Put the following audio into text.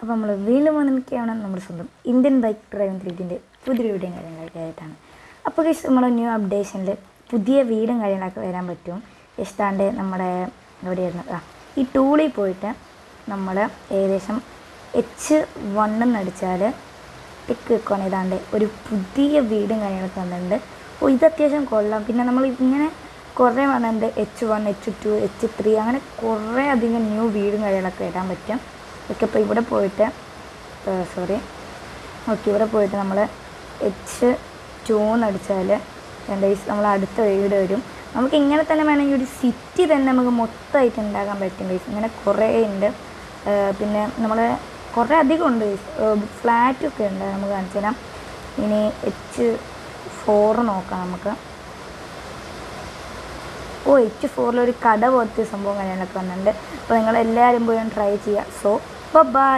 അപ്പോൾ നമ്മൾ വീണ്ടും വന്നിരിക്കുകയാണ് നമ്മുടെ സ്വന്തം ഇന്ത്യൻ ബൈക്ക് ഡ്രൈവിംഗ് ത്രീഡിൻ്റെ പുതിയൊരു വീഡിയോയും കാര്യങ്ങളൊക്കെ ആയിട്ടാണ്. അപ്പോൾ ഗൈസ് നമ്മൾ ന്യൂ അപ്ഡേഷനിൽ പുതിയ വീടും കാര്യങ്ങളൊക്കെ വരാൻ പറ്റും. ഇഷ്ടാണ്ട് നമ്മുടെ എവിടെയായിരുന്നു ഈ ടൂളിൽ പോയിട്ട് നമ്മൾ ഏകദേശം H1 അടിച്ചാൽ ടിക്ക് വെക്കുകയാണ്. ഏതാണ്ട് ഒരു പുതിയ വീടും കാര്യങ്ങളൊക്കെ വന്നിട്ടുണ്ട്. അപ്പോൾ ഇത് അത്യാവശ്യം കൊള്ളാം. പിന്നെ നമ്മൾ ഇങ്ങനെ കുറേ വന്നിട്ടുണ്ട് H1, H2, H3 അങ്ങനെ കുറേ അധികം ന്യൂ വീടും കാര്യങ്ങളൊക്കെ ഇടാൻ പറ്റും. ഓക്കെ, അപ്പോൾ ഇവിടെ പോയിട്ട് ഇവിടെ പോയിട്ട് നമ്മൾ H2 അടിച്ചാൽ നമ്മൾ അടുത്ത വീട് വരും. നമുക്ക് ഇങ്ങനെ തന്നെ വേണമെങ്കിൽ ഒരു സിറ്റി തന്നെ നമുക്ക് മൊത്തമായിട്ട് ഉണ്ടാക്കാൻ പറ്റും ഗൈസ്. ഇങ്ങനെ കുറേ ഉണ്ട്. പിന്നെ നമ്മൾ കുറേ അധികം ഉണ്ട് ഗൈസ്. ഫ്ലാറ്റൊക്കെ ഉണ്ട്, നമുക്ക് കാണിച്ചു തരാം. ഇനി H4 നോക്കാം നമുക്ക്. H4 ഒരു കട പോലത്തെ സംഭവം കാര്യങ്ങളൊക്കെ വന്നിട്ടുണ്ട്. അപ്പോൾ നിങ്ങളെല്ലാവരും പോയി ട്രൈ ചെയ്യുക. So by.